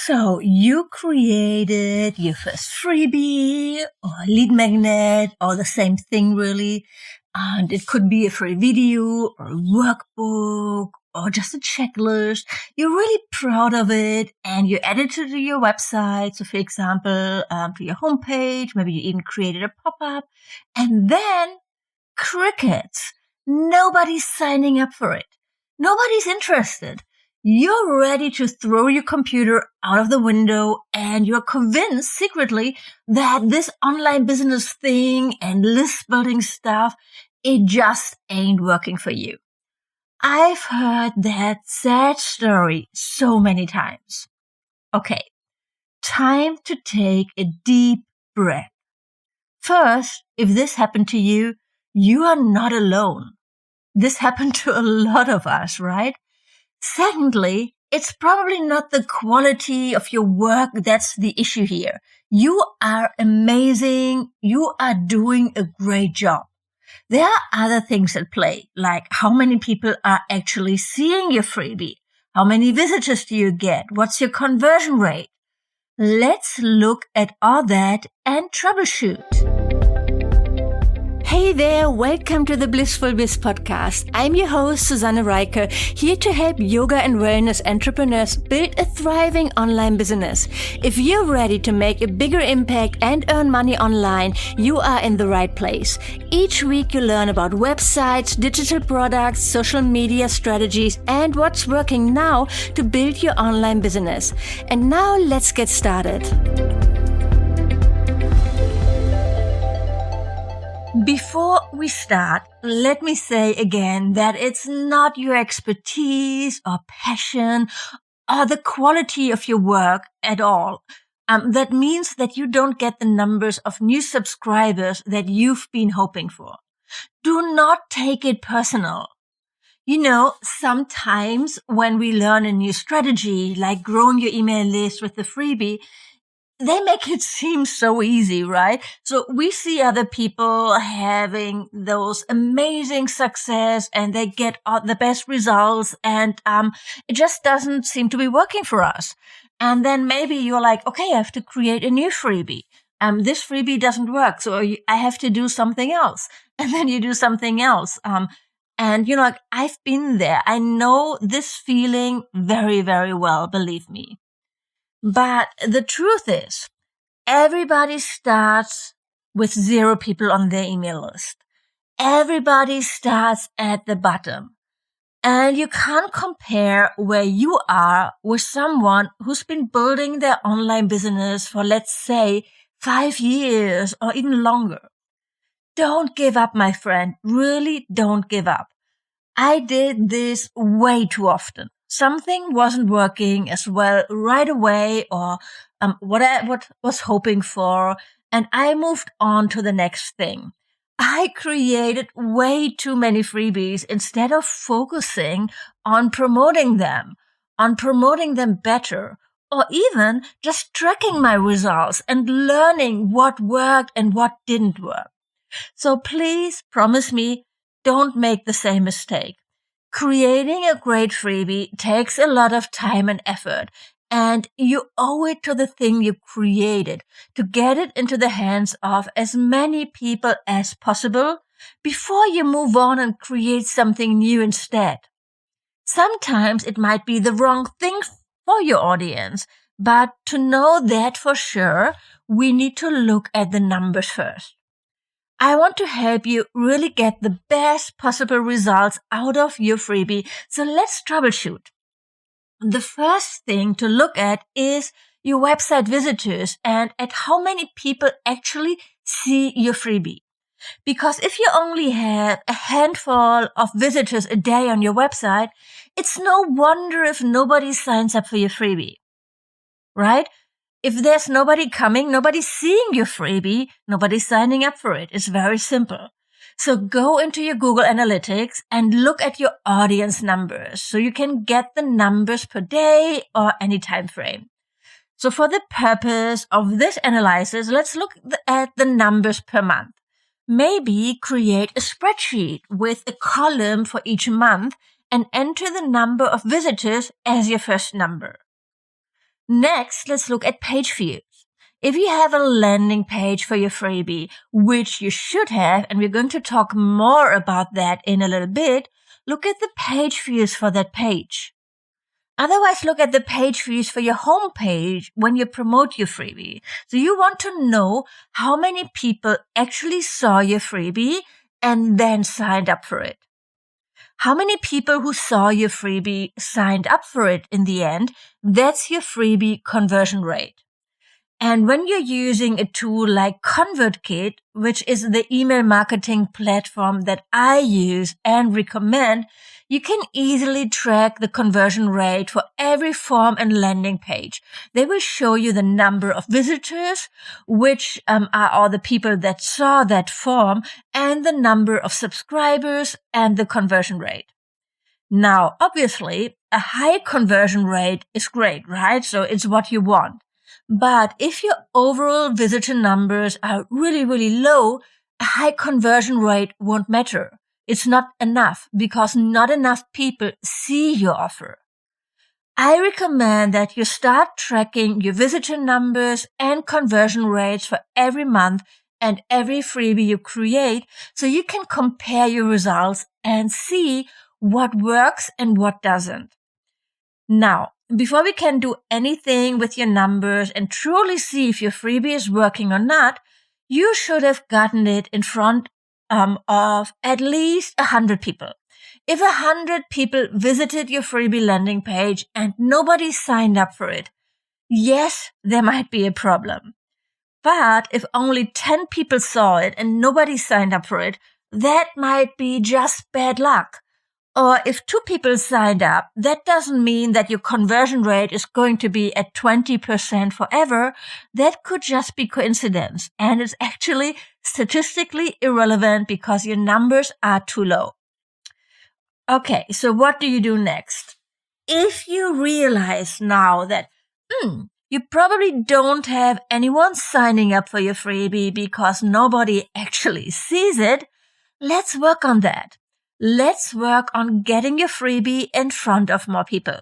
So you created your first freebie or lead magnet or the same thing really. And it could be a free video or a workbook or just a checklist. You're really proud of it and you add it to your website. So for example, to your homepage, maybe you even created a pop-up and then crickets. Nobody's signing up for it. Nobody's interested. You're ready to throw your computer out of the window and you're convinced secretly that this online business thing and list building stuff, it just ain't working for you. I've heard that sad story so many times. Okay, time to take a deep breath. First, if this happened to you, you are not alone. This happened to a lot of us, right? Secondly, it's probably not the quality of your work that's the issue here. You are amazing. You are doing a great job. There are other things at play, like how many people are actually seeing your freebie? How many visitors do you get? What's your conversion rate? Let's look at all that and troubleshoot. Hey there, welcome to the Blissful Biz podcast. I'm your host, Susanne Reiker, here to help yoga and wellness entrepreneurs build a thriving online business. If you're ready to make a bigger impact and earn money online, you are in the right place. Each week you learn about websites, digital products, social media strategies, and what's working now to build your online business. And now let's get started. Before we start, let me say again that it's not your expertise or passion or the quality of your work at all. That means that you don't get the numbers of new subscribers that you've been hoping for. Do not take it personal. You know, sometimes when we learn a new strategy, like growing your email list with the freebie, they make it seem so easy, right? So we see other people having those amazing success and they get the best results and it just doesn't seem to be working for us. And then maybe you're like, okay, I have to create a new freebie. This freebie doesn't work, so I have to do something else. And then you do something else. And you know, like, I've been there. I know this feeling very, very well, believe me. But the truth is, everybody starts with 0 people on their email list. Everybody starts at the bottom. And you can't compare where you are with someone who's been building their online business for, let's say, 5 years or even longer. Don't give up, my friend. Really don't give up. I did this way too often. Something wasn't working as well right away or what I was hoping for, and I moved on to the next thing. I created way too many freebies instead of focusing on promoting them better, or even just tracking my results and learning what worked and what didn't work. So please promise me, don't make the same mistake. Creating a great freebie takes a lot of time and effort, and you owe it to the thing you created to get it into the hands of as many people as possible before you move on and create something new instead. Sometimes it might be the wrong thing for your audience, but to know that for sure, we need to look at the numbers first. I want to help you really get the best possible results out of your freebie, so let's troubleshoot. The first thing to look at is your website visitors and at how many people actually see your freebie. Because if you only have a handful of visitors a day on your website, it's no wonder if nobody signs up for your freebie, right? If there's nobody coming, nobody's seeing your freebie, nobody's signing up for it. It's very simple. So go into your Google Analytics and look at your audience numbers so you can get the numbers per day or any time frame. So for the purpose of this analysis, let's look at the numbers per month. Maybe create a spreadsheet with a column for each month and enter the number of visitors as your first number. Next, let's look at page views. If you have a landing page for your freebie, which you should have, and we're going to talk more about that in a little bit, look at the page views for that page. Otherwise, look at the page views for your home page when you promote your freebie. So you want to know how many people actually saw your freebie and then signed up for it. How many people who saw your freebie signed up for it in the end? That's your freebie conversion rate. And when you're using a tool like ConvertKit, which is the email marketing platform that I use and recommend, you can easily track the conversion rate for every form and landing page. They will show you the number of visitors, which are all the people that saw that form, and the number of subscribers and the conversion rate. Now, obviously, a high conversion rate is great, right? So it's what you want. But if your overall visitor numbers are really, really low, a high conversion rate won't matter. It's not enough because not enough people see your offer. I recommend that you start tracking your visitor numbers and conversion rates for every month and every freebie you create so you can compare your results and see what works and what doesn't. Now, before we can do anything with your numbers and truly see if your freebie is working or not, you should have gotten it in front of at least 100 people. If 100 people visited your freebie landing page and nobody signed up for it, yes, there might be a problem. But if only 10 people saw it and nobody signed up for it, that might be just bad luck. Or if 2 people signed up, that doesn't mean that your conversion rate is going to be at 20% forever. That could just be coincidence. And it's actually statistically irrelevant because your numbers are too low. Okay, so what do you do next? If you realize now that, you probably don't have anyone signing up for your freebie because nobody actually sees it, let's work on that. Let's work on getting your freebie in front of more people.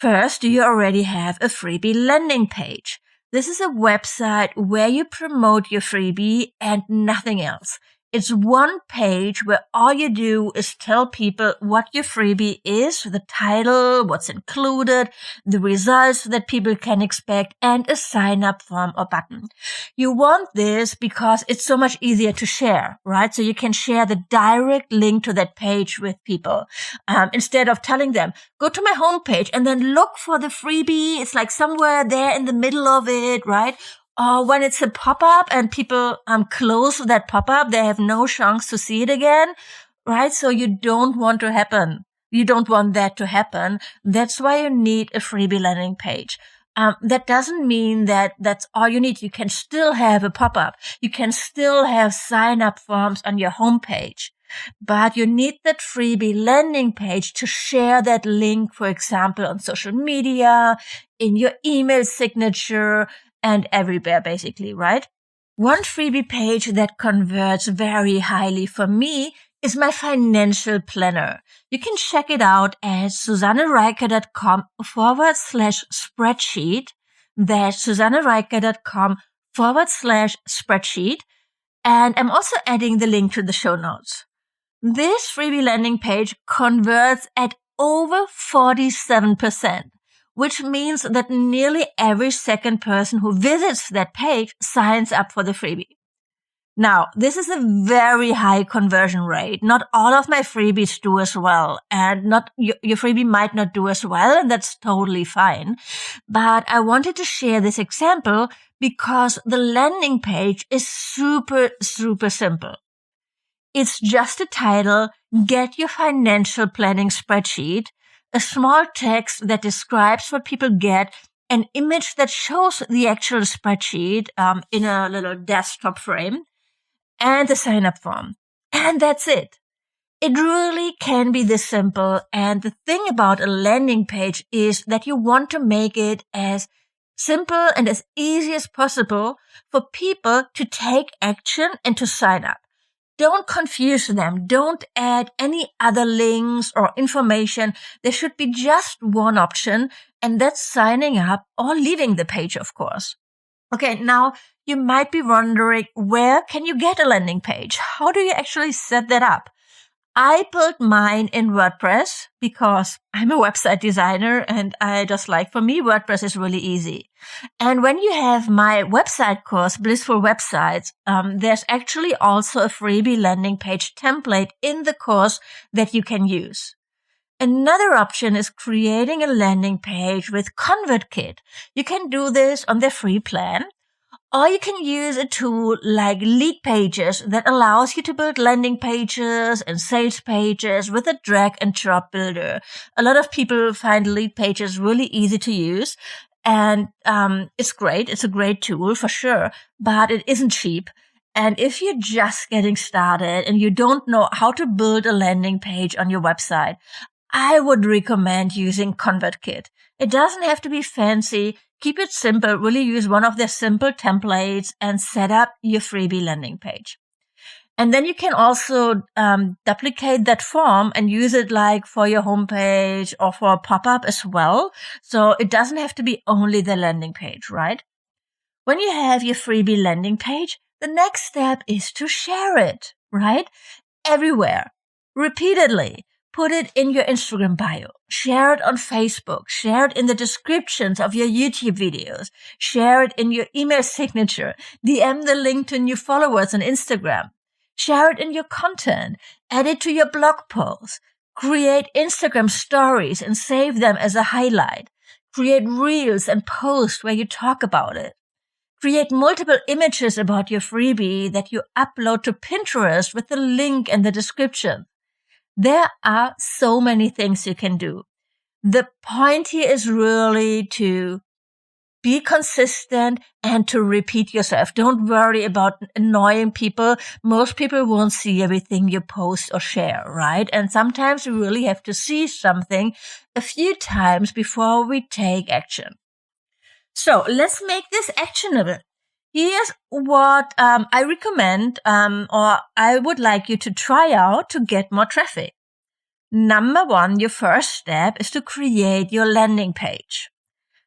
First, do you already have a freebie landing page? This is a website where you promote your freebie and nothing else. It's one page where all you do is tell people what your freebie is, the title, what's included, the results that people can expect, and a sign-up form or button. You want this because it's so much easier to share, right? So you can share the direct link to that page with people instead of telling them, go to my homepage and then look for the freebie. It's like somewhere there in the middle of it, right? Or when it's a pop-up and people close that pop-up, they have no chance to see it again, right? So you don't want to happen. You don't want that to happen. That's why you need a freebie landing page. That doesn't mean that that's all you need. You can still have a pop-up. You can still have sign-up forms on your homepage. But you need that freebie landing page to share that link, for example, on social media, in your email signature, and everywhere basically, right? One freebie page that converts very highly for me is my financial planner. You can check it out at susannereiker.com/spreadsheet. That's susannereiker.com/spreadsheet. And I'm also adding the link to the show notes. This freebie landing page converts at over 47%. Which means that nearly every second person who visits that page signs up for the freebie. Now, this is a very high conversion rate. Not all of my freebies do as well, and not your freebie might not do as well, and that's totally fine. But I wanted to share this example because the landing page is super, super simple. It's just a title, Get Your Financial Planning Spreadsheet, a small text that describes what people get, an image that shows the actual spreadsheet in a little desktop frame, and a sign-up form. And that's it. It really can be this simple. And the thing about a landing page is that you want to make it as simple and as easy as possible for people to take action and to sign up. Don't confuse them. Don't add any other links or information. There should be just one option, and that's signing up or leaving the page, of course. Okay, now you might be wondering, where can you get a landing page? How do you actually set that up? I built mine in WordPress because I'm a website designer and for me, WordPress is really easy. And when you have my website course, Blissful Websites, there's actually also a freebie landing page template in the course that you can use. Another option is creating a landing page with ConvertKit. You can do this on the free plan. Or you can use a tool like Lead Pages that allows you to build landing pages and sales pages with a drag and drop builder. A lot of people find Lead Pages really easy to use, and it's great. It's a great tool for sure, but it isn't cheap. And if you're just getting started and you don't know how to build a landing page on your website, I would recommend using ConvertKit. It doesn't have to be fancy. Keep it simple. Really use one of their simple templates and set up your freebie landing page. And then you can also duplicate that form and use it like for your homepage or for a pop-up as well. So it doesn't have to be only the landing page, right? When you have your freebie landing page, the next step is to share it, right? Everywhere, repeatedly. Put it in your Instagram bio. Share it on Facebook. Share it in the descriptions of your YouTube videos. Share it in your email signature. DM the link to new followers on Instagram. Share it in your content. Add it to your blog posts. Create Instagram stories and save them as a highlight. Create reels and posts where you talk about it. Create multiple images about your freebie that you upload to Pinterest with the link and the description. There are so many things you can do. The point here is really to be consistent and to repeat yourself. Don't worry about annoying people. Most people won't see everything you post or share, right? And sometimes we really have to see something a few times before we take action. So let's make this actionable. Here's what I recommend or I would like you to try out to get more traffic. Number one, your first step is to create your landing page.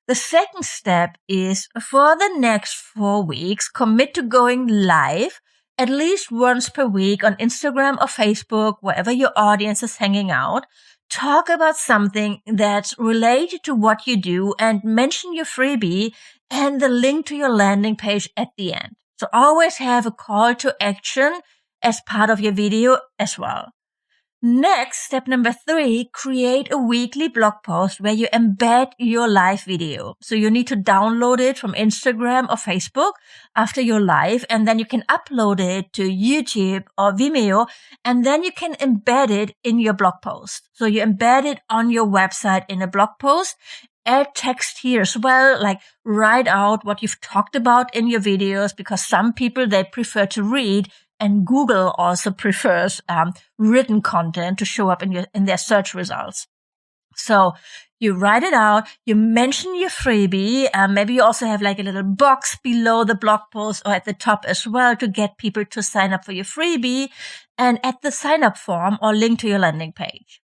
The second step is for the next 4 weeks, commit to going live at least once per week on Instagram or Facebook, wherever your audience is hanging out. Talk about something that's related to what you do and mention your freebie and the link to your landing page at the end. So always have a call to action as part of your video as well. Next, step number 3, create a weekly blog post where you embed your live video. So you need to download it from Instagram or Facebook after your live, and then you can upload it to YouTube or Vimeo, and then you can embed it in your blog post. So you embed it on your website in a blog post. Add text here as well, like write out what you've talked about in your videos, because some people, they prefer to read, and Google also prefers written content to show up in their search results. So you write it out, you mention your freebie, maybe you also have like a little box below the blog post or at the top as well to get people to sign up for your freebie, and add the sign up form or link to your landing page.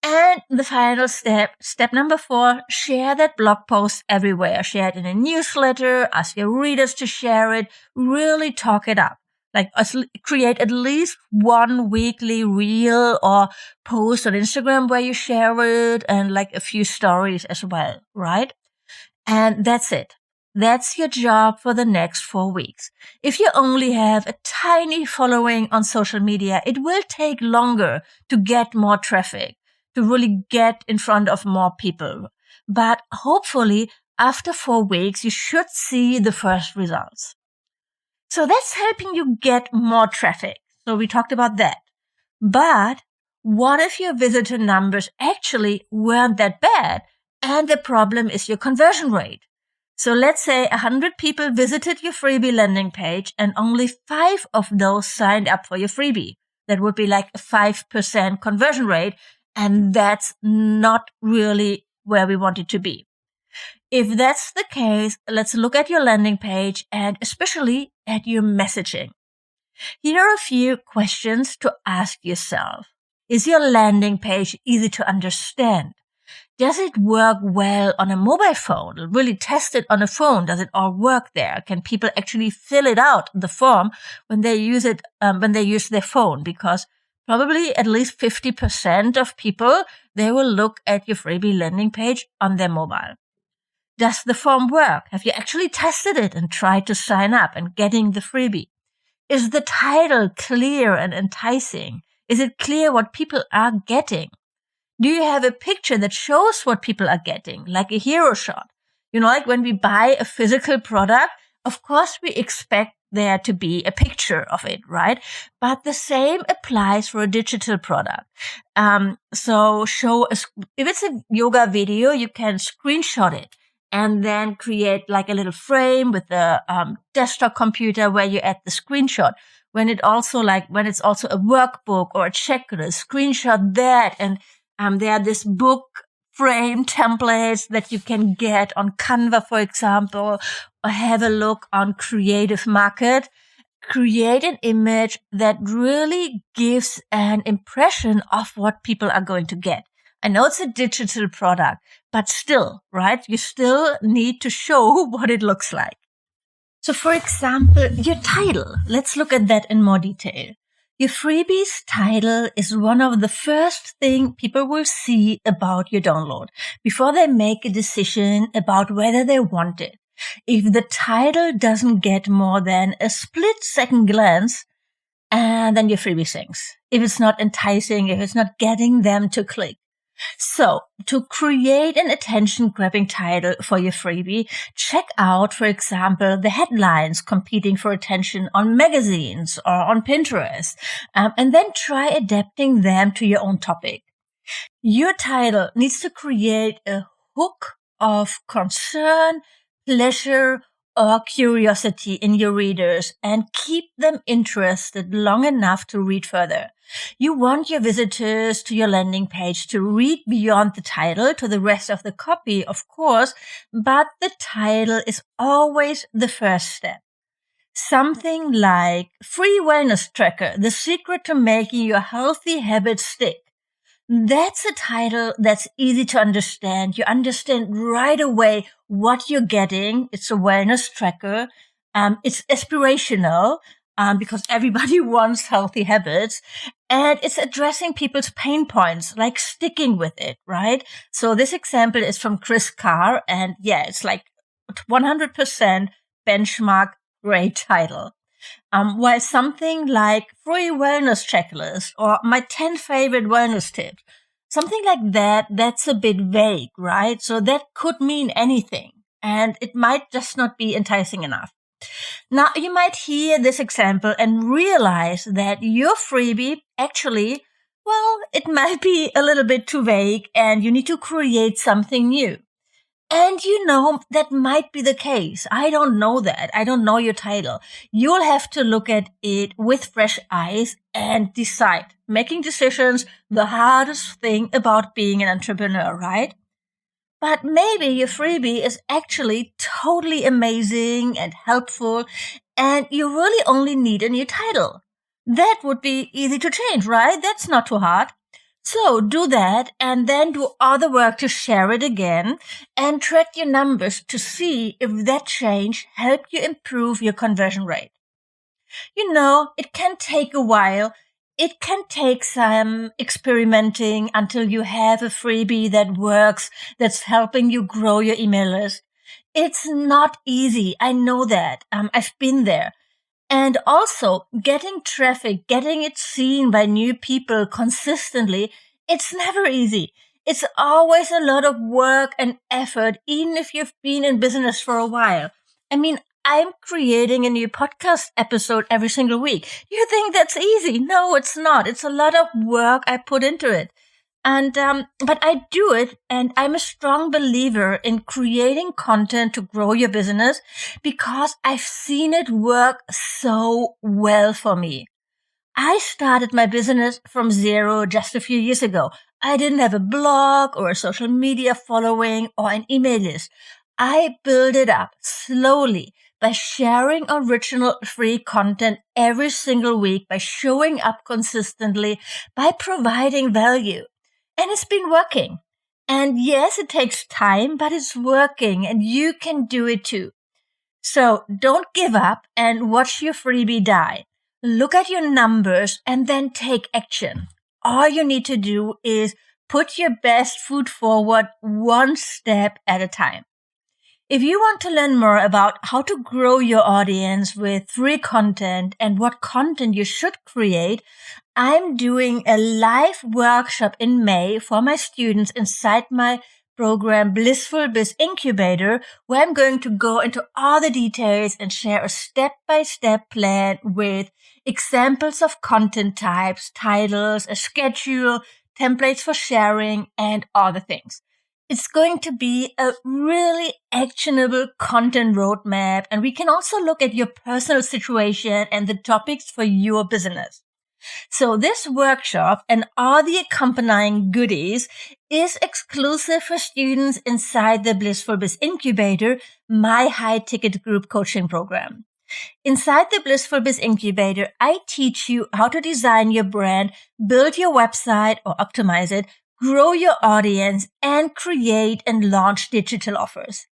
And the final step number 4, share that blog post everywhere. Share it in a newsletter, ask your readers to share it, really talk it up. Like create at least one weekly reel or post on Instagram where you share it, and like a few stories as well, right? And that's it. That's your job for the next 4 weeks. If you only have a tiny following on social media, it will take longer to get more traffic, to really get in front of more people. But hopefully after 4 weeks, you should see the first results. So that's helping you get more traffic. So we talked about that. But what if your visitor numbers actually weren't that bad and the problem is your conversion rate? So let's say 100 people visited your freebie landing page and only 5 of those signed up for your freebie. That would be like a 5% conversion rate, and that's not really where we want it to be. If that's the case, let's look at your landing page and especially at your messaging. Here are a few questions to ask yourself. Is your landing page easy to understand? Does it work well on a mobile phone? Really test it on a phone. Does it all work there? Can people actually fill it out, the form, when they use it, when they use their phone? Because probably at least 50% of people, they will look at your freebie landing page on their mobile. Does the form work? Have you actually tested it and tried to sign up and getting the freebie? Is the title clear and enticing? Is it clear what people are getting? Do you have a picture that shows what people are getting, like a hero shot? Like when we buy a physical product, of course we expect there to be a picture of it, right? But the same applies for a digital product. So if it's a yoga video, you can screenshot it and then create like a little frame with the desktop computer where you add the screenshot. When it's also a workbook or a checklist, screenshot that, and there are this book frame templates that you can get on Canva, for example, or have a look on Creative Market. Create an image that really gives an impression of what people are going to get. I know it's a digital product, but still, right? You still need to show what it looks like. So for example, your title. Let's look at that in more detail. Your freebie's title is one of the first things people will see about your download before they make a decision about whether they want it. If the title doesn't get more than a split-second glance, then your freebie sinks. If it's not enticing, if it's not getting them to click. So, to create an attention-grabbing title for your freebie, check out, for example, the headlines competing for attention on magazines or on Pinterest, and then try adapting them to your own topic. Your title needs to create a hook of concern, pleasure, or curiosity in your readers and keep them interested long enough to read further. You want your visitors to your landing page to read beyond the title to the rest of the copy, of course, but the title is always the first step. Something like Free Wellness Tracker, the secret to making your healthy habits stick. That's a title that's easy to understand. You understand right away what you're getting. It's a wellness tracker. It's aspirational, because everybody wants healthy habits, and it's addressing people's pain points, like sticking with it, right? So this example is from Chris Carr, and it's like 100% benchmark, great title. While something like Free Wellness Checklist or my 10 favorite wellness tips, something like that, that's a bit vague, right? So that could mean anything, and it might just not be enticing enough. Now, you might hear this example and realize that your freebie actually, it might be a little bit too vague and you need to create something new. And that might be the case. I don't know that. I don't know your title. You'll have to look at it with fresh eyes and decide. Making decisions, the hardest thing about being an entrepreneur, right? But maybe your freebie is actually totally amazing and helpful, and you really only need a new title. That would be easy to change, right? That's not too hard. So do that and then do all the work to share it again and track your numbers to see if that change helped you improve your conversion rate. It can take a while. It can take some experimenting until you have a freebie that works, that's helping you grow your email list. It's not easy. I know that. I've been there. And also, getting traffic, getting it seen by new people consistently, it's never easy. It's always a lot of work and effort, even if you've been in business for a while. I'm creating a new podcast episode every single week. You think that's easy? No, it's not. It's a lot of work I put into it. But I do it, and I'm a strong believer in creating content to grow your business because I've seen it work so well for me. I started my business from zero just a few years ago. I didn't have a blog or a social media following or an email list. I built it up slowly, by sharing original free content every single week, by showing up consistently, by providing value. And it's been working. And yes, it takes time, but it's working and you can do it too. So don't give up and watch your freebie die. Look at your numbers and then take action. All you need to do is put your best foot forward one step at a time. If you want to learn more about how to grow your audience with free content and what content you should create, I'm doing a live workshop in May for my students inside my program Blissful Biz Incubator, where I'm going to go into all the details and share a step-by-step plan with examples of content types, titles, a schedule, templates for sharing, and all the things. It's going to be a really actionable content roadmap, and we can also look at your personal situation and the topics for your business. So this workshop and all the accompanying goodies is exclusive for students inside the Blissful Biz Incubator, my high-ticket group coaching program. Inside the Blissful Biz Incubator, I teach you how to design your brand, build your website or optimize it, grow your audience, and create and launch digital offers.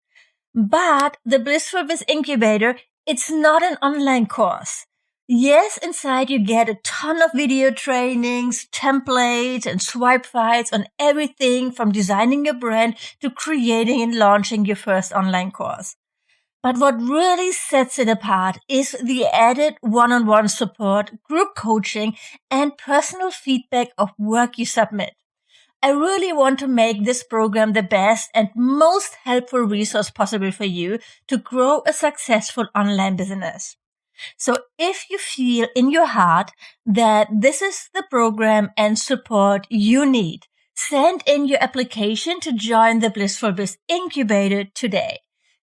But the Blissful Biz Incubator, it's not an online course. Yes, inside you get a ton of video trainings, templates, and swipe files on everything from designing your brand to creating and launching your first online course. But what really sets it apart is the added one-on-one support, group coaching, and personal feedback of work you submit. I really want to make this program the best and most helpful resource possible for you to grow a successful online business. So if you feel in your heart that this is the program and support you need, send in your application to join the Blissful Biz Incubator today.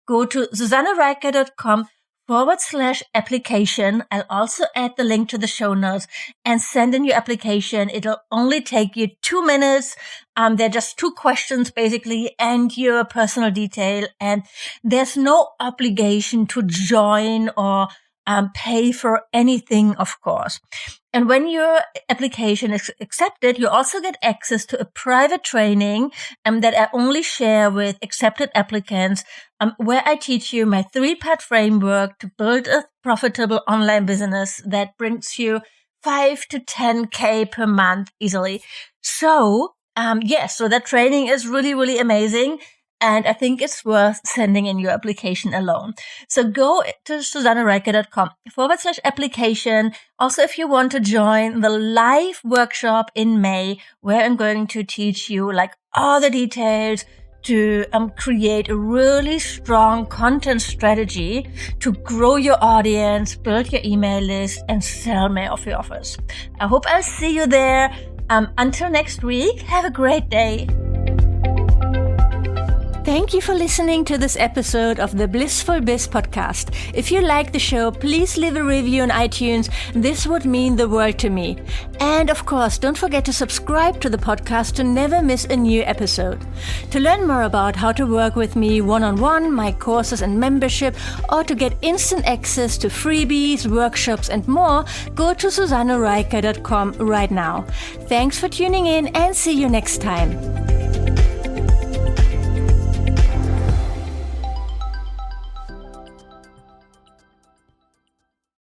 Go to susannereichert.com/application. I'll also add the link to the show notes and send in your application. It'll only take you 2 minutes. They're just 2 questions basically and your personal detail. And there's no obligation to join or pay for anything, of course. And when your application is accepted, you also get access to a private training that I only share with accepted applicants, where I teach you my 3-part framework to build a profitable online business that brings you 5 to 10K per month easily. So, so that training is really, really amazing. And I think it's worth sending in your application alone. So go to susannereichert.com/application. Also, if you want to join the live workshop in May, where I'm going to teach you like all the details to create a really strong content strategy to grow your audience, build your email list, and sell more of your offers. I hope I'll see you there. Until next week, have a great day. Thank you for listening to this episode of the Blissful Biz podcast. If you like the show, please leave a review on iTunes. This would mean the world to me. And of course, don't forget to subscribe to the podcast to never miss a new episode. To learn more about how to work with me one-on-one, my courses and membership, or to get instant access to freebies, workshops, and more, go to susannereichert.com right now. Thanks for tuning in and see you next time.